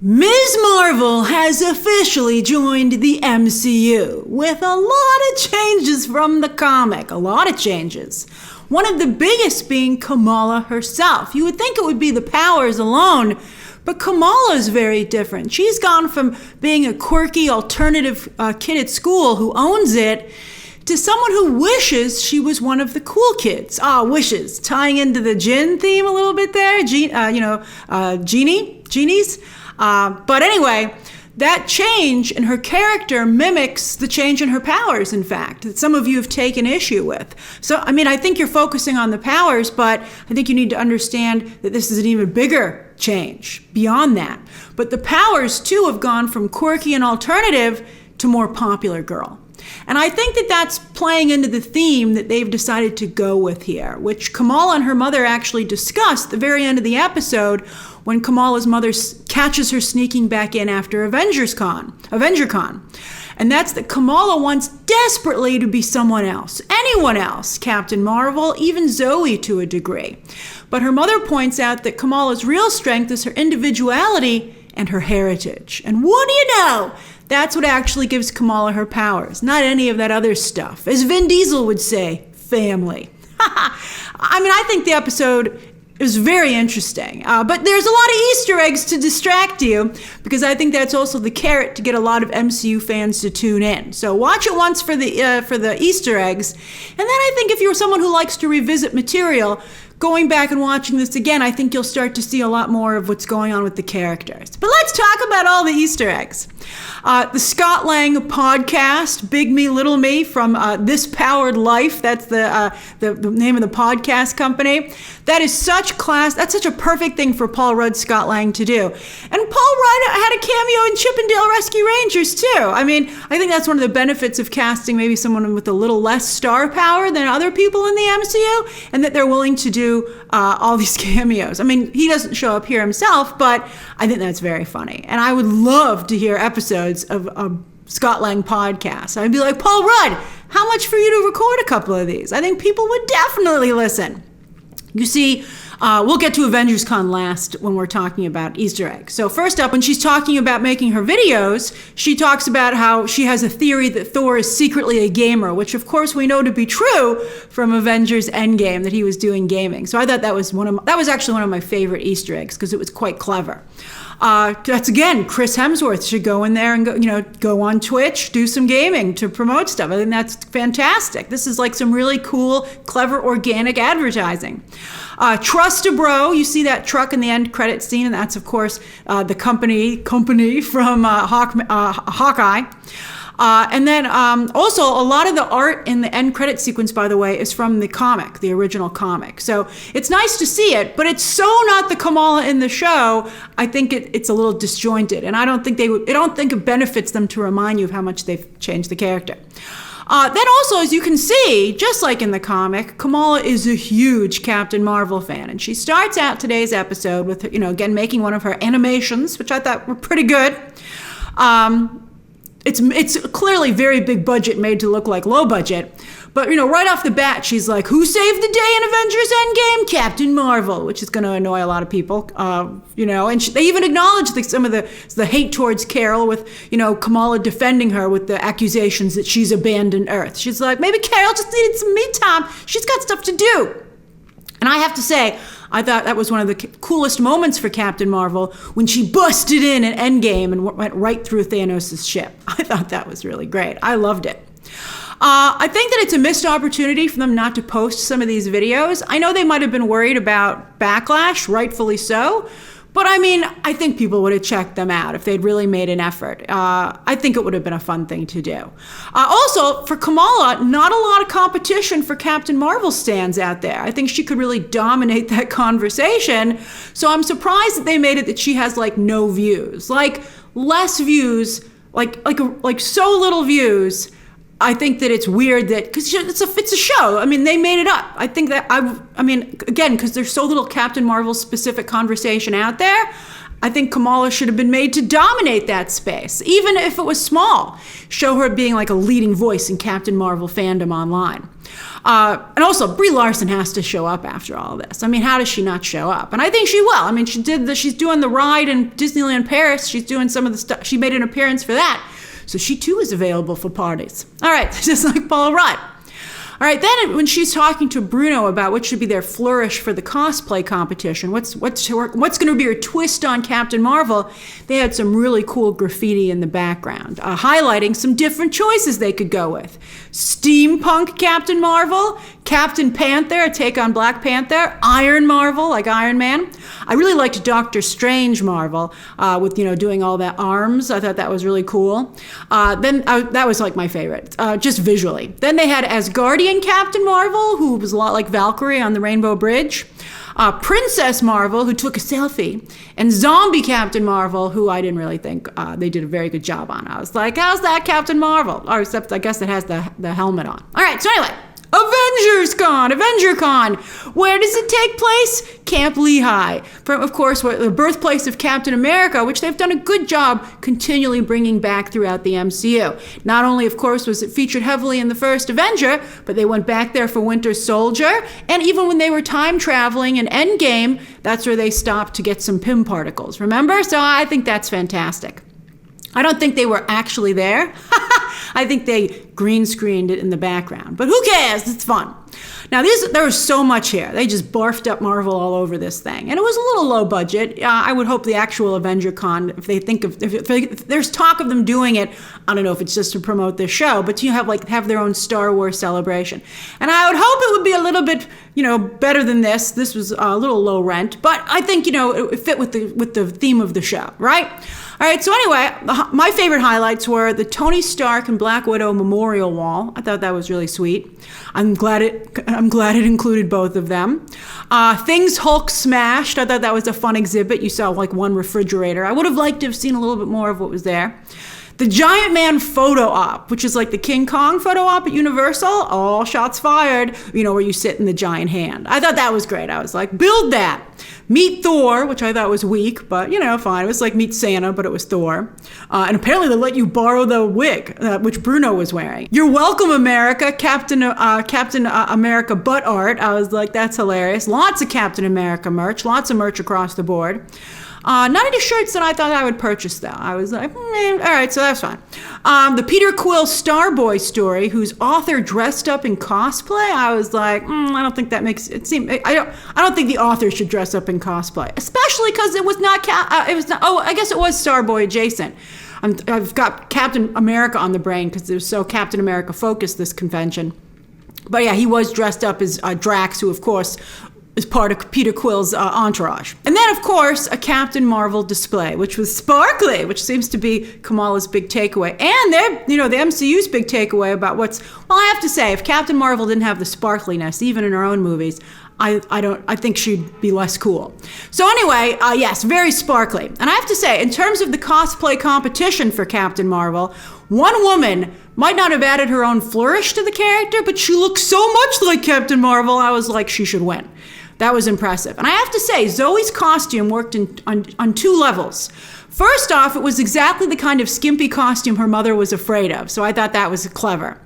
Ms. Marvel has officially joined the MCU with a lot of changes from the comic. A lot of changes. One of the biggest being Kamala herself. You would think it would be the powers alone, but Kamala is very different. She's gone from being a quirky alternative kid at school who owns it to someone who wishes she was one of the cool kids. Wishes. Tying into the Jinn theme a little bit there. Genies. But anyway, that change in her character mimics the change in her powers, in fact, that some of you have taken issue with. So, I think you're focusing on the powers, but I think you need to understand that this is an even bigger change beyond that. But the powers, too, have gone from quirky and alternative to more popular girl. And I think that that's playing into the theme that they've decided to go with here, which Kamala and her mother actually discussed at the very end of the episode when Kamala's mother catches her sneaking back in after AvengerCon. And that's that Kamala wants desperately to be someone else, anyone else, Captain Marvel, even Zoe to a degree. But her mother points out that Kamala's real strength is her individuality and her heritage. And what do you know? That's what actually gives Kamala her powers, not any of that other stuff. As Vin Diesel would say, family. I think the episode is very interesting, but there's a lot of Easter eggs to distract you, because I think that's also the carrot to get a lot of MCU fans to tune in. So watch it once for the Easter eggs, and then I think if you're someone who likes to revisit material, going back and watching this again, I think you'll start to see a lot more of what's going on with the characters. But let's talk about all the Easter eggs. The Scott Lang podcast, Big Me, Little Me, from This Powered Life. That's the name of the podcast company. That is such class. That's such a perfect thing for Paul Rudd, Scott Lang to do. And Paul Rudd had a cameo in Chippendale Rescue Rangers too. I think that's one of the benefits of casting maybe someone with a little less star power than other people in the MCU, and that they're willing to do all these cameos. He doesn't show up here himself, but I think that's very funny. And I would love to hear episodes of Scott Lang podcast. I'd be like, Paul Rudd, how much for you to record a couple of these? I think people would definitely listen. You see, we'll get to Avengers Con last when we're talking about Easter eggs. So first up, when she's talking about making her videos, she talks about how she has a theory that Thor is secretly a gamer, which of course we know to be true from Avengers Endgame, that he was doing gaming. So I thought that was actually one of my favorite Easter eggs, because it was quite clever. That's again, Chris Hemsworth should go in there and go on Twitch, do some gaming to promote stuff. I think that's fantastic. This is like some really cool, clever, organic advertising. Trust a Bro, you see that truck in the end credit scene, and that's of course the company from Hawkeye. And then also a lot of the art in the end credit sequence, by the way, is from the comic, the original comic. So it's nice to see it, but it's so not the Kamala in the show. I think it's a little disjointed, and I don't think it benefits them to remind you of how much they've changed the character. Then also, as you can see, just like in the comic, Kamala is a huge Captain Marvel fan, and she starts out today's episode with, again, making one of her animations, which I thought were pretty good. It's clearly very big budget, made to look like low budget. But, right off the bat, she's like, who saved the day in Avengers Endgame? Captain Marvel, which is going to annoy a lot of people, and they even acknowledge some of the hate towards Carol with, Kamala defending her with the accusations that she's abandoned Earth. She's like, maybe Carol just needed some me time. She's got stuff to do. And I have to say, I thought that was one of the coolest moments for Captain Marvel when she busted in at Endgame and went right through Thanos' ship. I thought that was really great. I loved it. I think that it's a missed opportunity for them not to post some of these videos. I know they might have been worried about backlash, rightfully so. But I think people would have checked them out if they'd really made an effort. I think it would have been a fun thing to do. Also, for Kamala, not a lot of competition for Captain Marvel stands out there. I think she could really dominate that conversation. So I'm surprised that they made it that she has no views, less views, like so little views. I think that it's weird that, because it's a show. They made it up. I think that, again, because there's so little Captain Marvel specific conversation out there, I think Kamala should have been made to dominate that space, even if it was small. Show her being like a leading voice in Captain Marvel fandom online. And also, Brie Larson has to show up after all of this. I mean, how does she not show up? And I think she will. I mean, she's doing the ride in Disneyland Paris. She's doing some of the stuff. She made an appearance for that. So she too is available for parties. All right, just like Paul Rudd. All right, then when she's talking to Bruno about what should be their flourish for the cosplay competition, what's going to be her twist on Captain Marvel, they had some really cool graffiti in the background, highlighting some different choices they could go with. Steampunk Captain Marvel, Captain Panther, a take on Black Panther, Iron Marvel, like Iron Man. I really liked Doctor Strange Marvel with, doing all that arms. I thought that was really cool. That was like my favorite, just visually. Then they had Asgardian Captain Marvel, who was a lot like Valkyrie on the Rainbow Bridge. Princess Marvel, who took a selfie, and Zombie Captain Marvel, who I didn't really think they did a very good job on. I was like, how's that Captain Marvel? Or except I guess it has the helmet on. All right, so anyway, AvengerCon. Where does it take place? Camp Lehigh. Of course, the birthplace of Captain America, which they've done a good job continually bringing back throughout the MCU. Not only, of course, was it featured heavily in the first Avenger, but they went back there for Winter Soldier. And even when they were time traveling in Endgame, that's where they stopped to get some Pym particles. Remember? So I think that's fantastic. I don't think they were actually there. I think they green screened it in the background. But who cares? It's fun. Now, there was so much here. They just barfed up Marvel all over this thing. And it was a little low budget. I would hope the actual AvengerCon, if there's talk of them doing it, I don't know if it's just to promote this show, but have their own Star Wars celebration. And I would hope it would be a little bit, better than this. This was a little low rent, but I think, it fit with the theme of the show, right? All right, so anyway, my favorite highlights were the Tony Stark and Black Widow memorial wall. I thought that was really sweet. I'm glad it included both of them. Things Hulk smashed. I thought that was a fun exhibit. You saw like one refrigerator. I would have liked to have seen a little bit more of what was there. The Giant Man photo op, which is like the King Kong photo op at Universal. All shots fired, where you sit in the giant hand. I thought that was great. I was like, build that. Meet Thor, which I thought was weak, but, fine. It was like Meet Santa, but it was Thor. And apparently they let you borrow the wig, which Bruno was wearing. You're welcome, America, Captain America butt art. I was like, that's hilarious. Lots of Captain America merch, lots of merch across the board. Not any shirts that I thought I would purchase, though. I was like, all right, so that's fine. The Peter Quill Starboy story, whose author dressed up in cosplay. I was like, I don't think that makes it seem. I don't think the author should dress up in cosplay, especially because it was not. I guess it was Starboy adjacent. I've got Captain America on the brain because it was so Captain America focused this convention. But yeah, he was dressed up as Drax, who of course is part of Peter Quill's entourage. And then, of course, a Captain Marvel display, which was sparkly, which seems to be Kamala's big takeaway. And the MCU's big takeaway about I have to say, if Captain Marvel didn't have the sparkliness, even in her own movies, I think she'd be less cool. So anyway, yes, very sparkly. And I have to say, in terms of the cosplay competition for Captain Marvel, one woman might not have added her own flourish to the character, but she looked so much like Captain Marvel, I was like, she should win. That was impressive. And I have to say, Zoe's costume worked on two levels. First off, it was exactly the kind of skimpy costume her mother was afraid of, so I thought that was clever.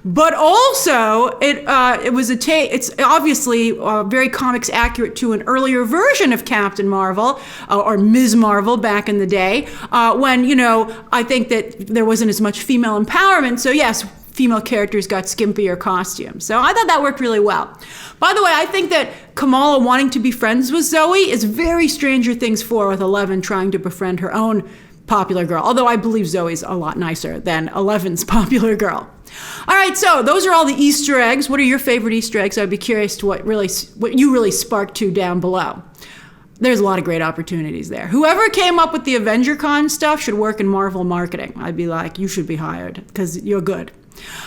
But also, it's obviously very comics accurate to an earlier version of Captain Marvel, or Ms. Marvel back in the day, when, I think that there wasn't as much female empowerment, so yes, female characters got skimpier costumes. So I thought that worked really well. By the way, I think that Kamala wanting to be friends with Zoe is very Stranger Things 4 with Eleven trying to befriend her own popular girl, although I believe Zoe's a lot nicer than Eleven's popular girl. All right, so those are all the Easter eggs. What are your favorite Easter eggs? I'd be curious to what you really sparked to down below. There's a lot of great opportunities there. Whoever came up with the AvengerCon stuff should work in Marvel marketing. I'd be like, you should be hired because you're good.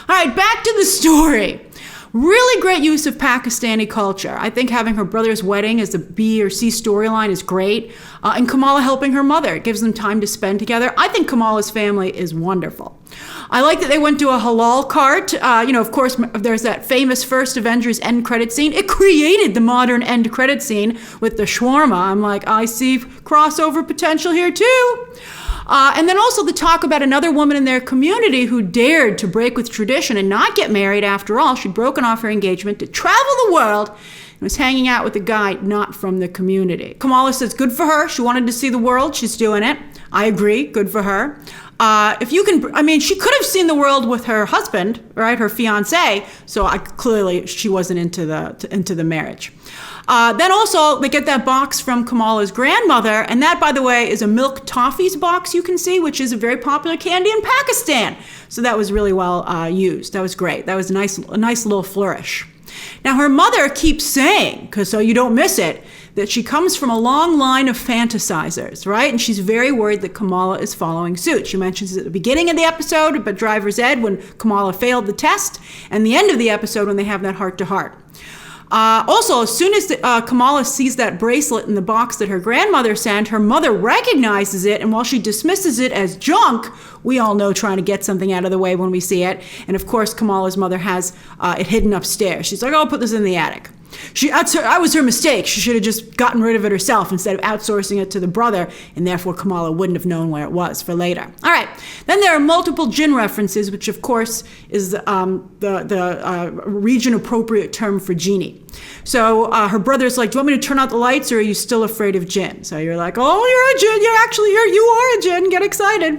All right, back to the story. Really great use of Pakistani culture. I think having her brother's wedding as a B or C storyline is great. And Kamala helping her mother. It gives them time to spend together. I think Kamala's family is wonderful. I like that they went to a halal cart. Of course, there's that famous first Avengers end credit scene. It created the modern end credit scene with the shawarma. I'm like, I see crossover potential here too. And then also the talk about another woman in their community who dared to break with tradition and not get married after all. She'd broken off her engagement to travel the world and was hanging out with a guy not from the community. Kamala says, good for her. She wanted to see the world. She's doing it. I agree. Good for her. She could have seen the world with her husband, right? Her fiance. So clearly she wasn't into the marriage. Then also they get that box from Kamala's grandmother. And that, by the way, is a milk toffees box you can see, which is a very popular candy in Pakistan. So that was really well used. That was great. That was a nice little flourish. Now her mother keeps saying, so you don't miss it, that she comes from a long line of fantasizers, right? And she's very worried that Kamala is following suit. She mentions it at the beginning of the episode about driver's ed when Kamala failed the test, and the end of the episode when they have that heart-to-heart. Also, as soon as Kamala sees that bracelet in the box that her grandmother sent, her mother recognizes it, and while she dismisses it as junk, we all know trying to get something out of the way when we see it. And of course, Kamala's mother has it hidden upstairs. She's like, oh, I'll put this in the attic. That was her mistake. She should have just gotten rid of it herself instead of outsourcing it to the brother, and therefore Kamala wouldn't have known where it was for later. All right. Then there are multiple Jinn references, which of course is the region-appropriate term for genie. So her brother's like, do you want me to turn out the lights, or are you still afraid of Jinn? So you're like, oh, you're a Jinn. You are a Jinn. Get excited.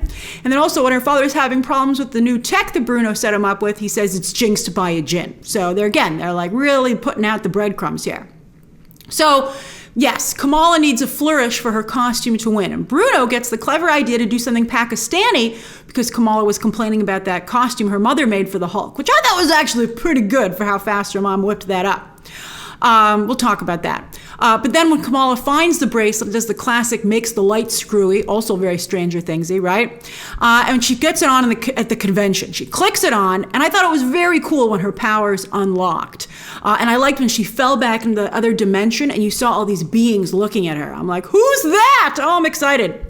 And then also when her father's having problems with the new tech that Bruno set him up with, he says it's jinx to buy a Jinn. So they're like really putting out the breadcrumbs here. So yes, Kamala needs a flourish for her costume to win. And Bruno gets the clever idea to do something Pakistani because Kamala was complaining about that costume her mother made for the Hulk, which I thought was actually pretty good for how fast her mom whipped that up. We'll talk about that. But then when Kamala finds the bracelet, does the classic makes the light screwy, also very Stranger Thingsy, right? And she gets it on at the convention. She clicks it on, and I thought it was very cool when her powers unlocked. And I liked when she fell back into the other dimension and you saw all these beings looking at her. I'm like, who's that? Oh, I'm excited.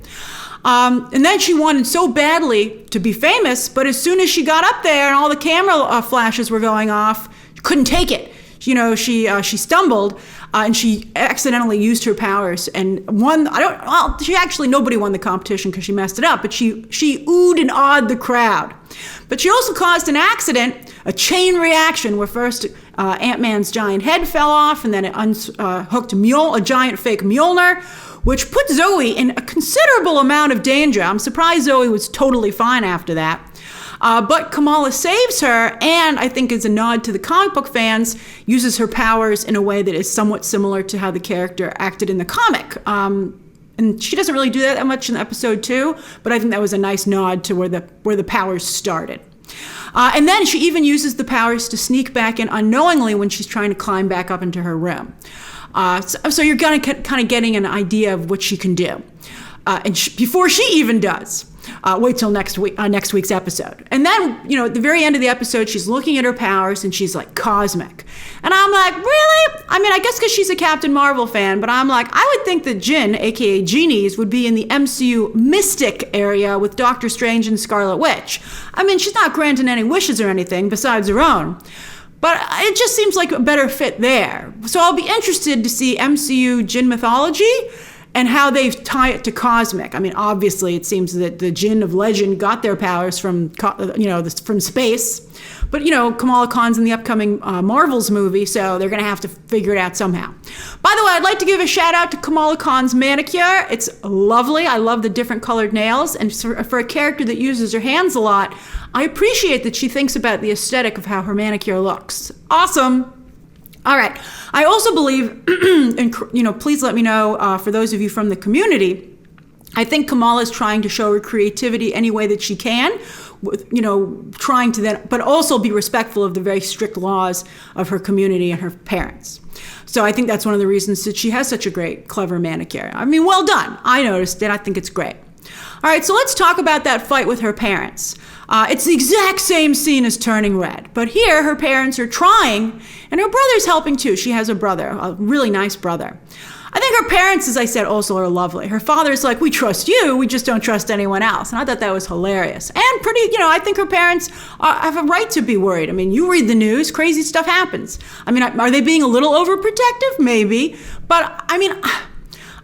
And then she wanted so badly to be famous, but as soon as she got up there and all the camera flashes were going off, she couldn't take it. She stumbled and she accidentally used her powers and won. Nobody won the competition because she messed it up, but she oohed and awed the crowd. But she also caused an accident, a chain reaction where first Ant-Man's giant head fell off and then it unhooked a giant fake Mjolnir, which put Zoe in a considerable amount of danger. I'm surprised Zoe was totally fine after that. But Kamala saves her, and I think as a nod to the comic book fans, uses her powers in a way that is somewhat similar to how the character acted in the comic. And she doesn't really do that much in episode 2, but I think that was a nice nod to where the powers started. And then she even uses the powers to sneak back in unknowingly when she's trying to climb back up into her room. So you're kind of getting an idea of what she can do. Before she even does. Wait till next week's episode. And then, at the very end of the episode, she's looking at her powers and she's like, cosmic. And I'm like, really? I guess because she's a Captain Marvel fan, but I'm like, I would think that Jinn, aka genies, would be in the MCU mystic area with Doctor Strange and Scarlet Witch. She's not granting any wishes or anything besides her own. But it just seems like a better fit there. So I'll be interested to see MCU Jinn mythology and how they tie it to cosmic. Obviously, it seems that the Jinn of legend got their powers from space. But, Kamala Khan's in the upcoming Marvels movie, so they're going to have to figure it out somehow. By the way, I'd like to give a shout out to Kamala Khan's manicure. It's lovely. I love the different colored nails. And for a character that uses her hands a lot, I appreciate that she thinks about the aesthetic of how her manicure looks. Awesome. All right. I also believe, and please let me know for those of you from the community, I think Kamala is trying to show her creativity any way that she can, trying to then, but also be respectful of the very strict laws of her community and her parents. So I think that's one of the reasons that she has such a great, clever manicure. Well done. I noticed it. I think it's great. All right, so let's talk about that fight with her parents. It's the exact same scene as Turning Red, but here her parents are trying, and her brother's helping too. She has a brother, a really nice brother. I think her parents, as I said, also are lovely. Her father's like, we trust you, we just don't trust anyone else. And I thought that was hilarious. And pretty, I think her parents have a right to be worried. I mean, you read the news, crazy stuff happens. I mean, are they being a little overprotective? Maybe. But I mean,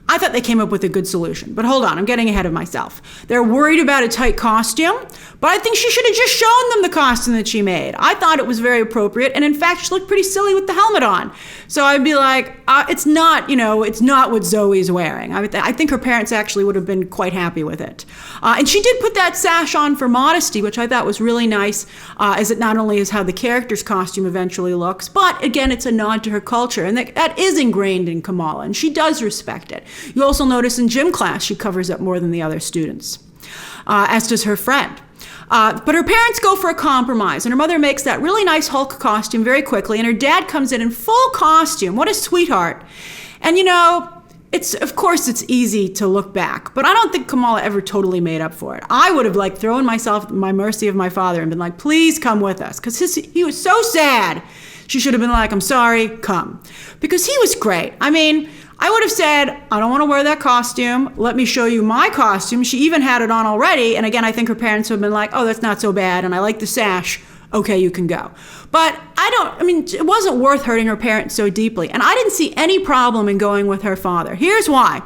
I thought they came up with a good solution. But hold on, I'm getting ahead of myself. They're worried about a tight costume, but I think she should have just shown them the costume that she made. I thought it was very appropriate, and in fact, she looked pretty silly with the helmet on. So I'd be like, it's not what Zoe's wearing. I think her parents actually would have been quite happy with it. And she did put that sash on for modesty, which I thought was really nice, as it not only is how the character's costume eventually looks, but again, it's a nod to her culture, and that is ingrained in Kamala, and she does respect it. You also notice in gym class, she covers up more than the other students, as does her friend. But her parents go for a compromise, and her mother makes that really nice Hulk costume very quickly, and her dad comes in full costume. What a sweetheart. And of course it's easy to look back, but I don't think Kamala ever totally made up for it. I would have thrown myself at my mercy of my father and been like, please come with us, because he was so sad. She should have been like, I'm sorry, come. Because he was great. I mean, I would have said, I don't want to wear that costume. Let me show you my costume. She even had it on already. And again, I think her parents would have been like, oh, that's not so bad. And I like the sash. Okay, you can go. But it wasn't worth hurting her parents so deeply. And I didn't see any problem in going with her father. Here's why.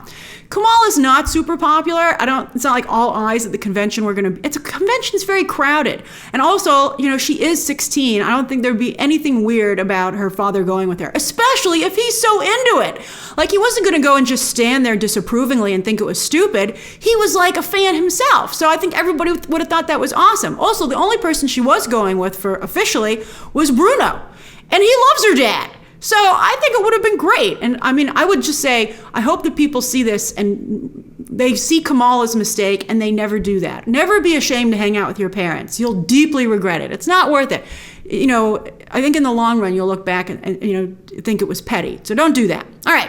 Kamala's not super popular. It's not like all eyes at the convention convention's very crowded. And also, she is 16. I don't think there'd be anything weird about her father going with her, especially if he's so into it. Like, he wasn't going to go and just stand there disapprovingly and think it was stupid. He was like a fan himself. So I think everybody would have thought that was awesome. Also, the only person she was going with for officially was Bruno. And he loves her dad. So I think it would have been great. And I would just say, I hope that people see this and they see Kamala's mistake and they never do that. Never be ashamed to hang out with your parents. You'll deeply regret it. It's not worth it. I think in the long run, you'll look back and think it was petty. So don't do that. All right.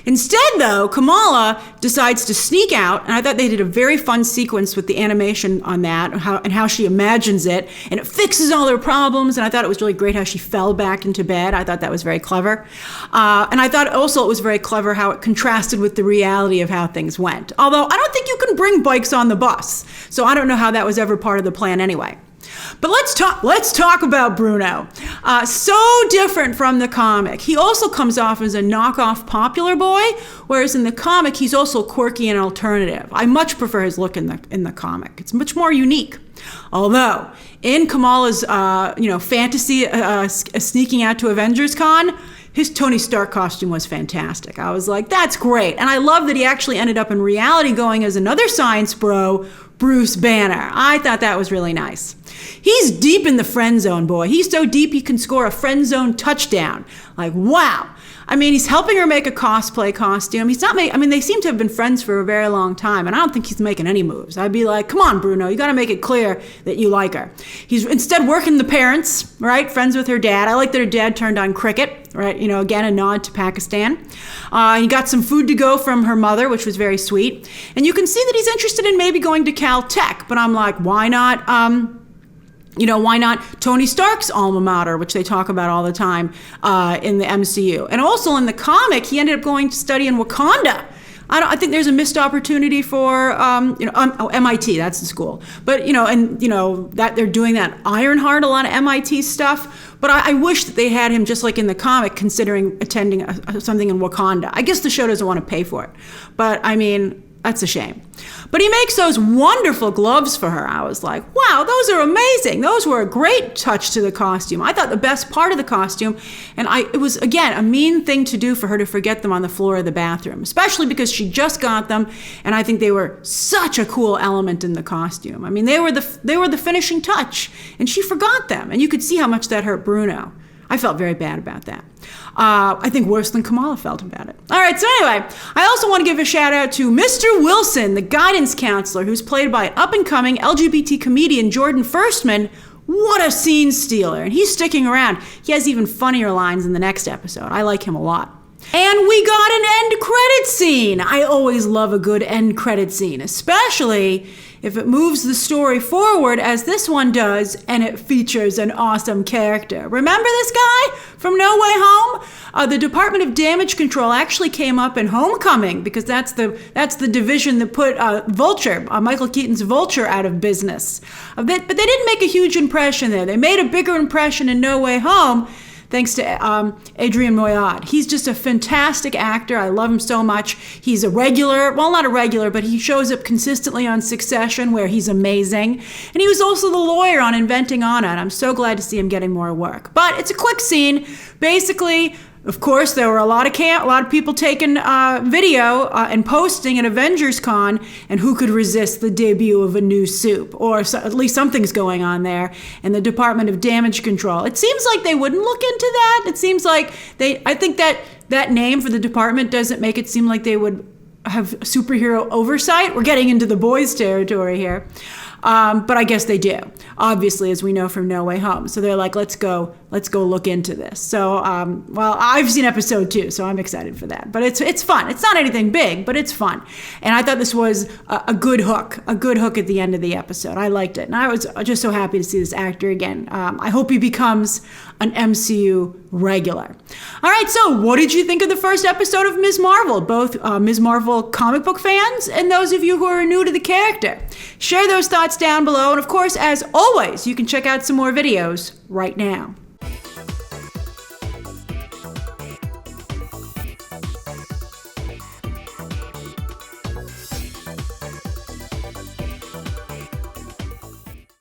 Instead, though, Kamala decides to sneak out, and I thought they did a very fun sequence with the animation on that, and how she imagines it, and it fixes all her problems, and I thought it was really great how she fell back into bed. I thought that was very clever. And I thought also it was very clever how it contrasted with the reality of how things went. Although I don't think you can bring bikes on the bus, so I don't know how that was ever part of the plan anyway. But let's talk about Bruno. So different from the comic. He also comes off as a knockoff popular boy, whereas in the comic he's also quirky and alternative. I much prefer his look in the comic. It's much more unique. Although in Kamala's fantasy sneaking out to Avengers Con, his Tony Stark costume was fantastic. I was like, that's great. And I love that he actually ended up in reality going as another science bro, Bruce Banner. I thought that was really nice. He's deep in the friend zone, boy. He's so deep he can score a friend zone touchdown. Like, wow. He's helping her make a cosplay costume. They seem to have been friends for a very long time, and I don't think he's making any moves. I'd be like, come on, Bruno, you got to make it clear that you like her. He's instead working the parents, right? Friends with her dad. I like that her dad turned on cricket, right? Again, a nod to Pakistan. He got some food to go from her mother, which was very sweet. And you can see that he's interested in maybe going to Caltech, but I'm like, why not? Why not Tony Stark's alma mater, which they talk about all the time in the MCU. And also in the comic, he ended up going to study in Wakanda. I think there's a missed opportunity for, MIT, that's the school. But, that they're doing that Ironheart, a lot of MIT stuff. But I wish that they had him just like in the comic, considering attending something in Wakanda. I guess the show doesn't want to pay for it. But, that's a shame. But he makes those wonderful gloves for her. I was like, wow, those are amazing. Those were a great touch to the costume. I thought the best part of the costume, and it was, again, a mean thing to do for her to forget them on the floor of the bathroom, especially because she just got them, and I think they were such a cool element in the costume. They were the finishing touch, and she forgot them, and you could see how much that hurt Bruno. I felt very bad about that. I think worse than Kamala felt about it. All right, so anyway, I also want to give a shout out to Mr. Wilson, the guidance counselor, who's played by up-and-coming LGBT comedian Jordan Firstman. What a scene stealer, and he's sticking around. He has even funnier lines in the next episode. I like him a lot. And we got an end credit scene. I always love a good end credit scene, especially if it moves the story forward as this one does and it features an awesome character. Remember this guy from No Way Home? The Department of Damage Control actually came up in Homecoming because that's the division that put Vulture, Michael Keaton's Vulture, out of business. But they didn't make a huge impression there. They made a bigger impression in No Way Home, thanks to Adrian Moyad. He's just a fantastic actor. I love him so much. He's a regular, well, not a regular, but he shows up consistently on Succession, where he's amazing. And he was also the lawyer on Inventing Anna, and I'm so glad to see him getting more work. But it's a quick scene. Basically, of course, there were a lot of people taking video and posting at Avengers Con, and who could resist the debut of a new soup? Or at least something's going on there in the Department of Damage Control. It seems like they wouldn't look into that. It seems like I think that name for the department doesn't make it seem like they would have superhero oversight. We're getting into the boys' territory here. But I guess they do, obviously, as we know from No Way Home. So they're like, let's go look into this. So, well, I've seen episode 2, so I'm excited for that. But it's fun. It's not anything big, but it's fun. And I thought this was a good hook at the end of the episode. I liked it. And I was just so happy to see this actor again. I hope he becomes an MCU regular. All right, so what did you think of the first episode of Ms. Marvel? Both Ms. Marvel comic book fans and those of you who are new to the character. Share those thoughts down below. And of course, as always, you can check out some more videos right now.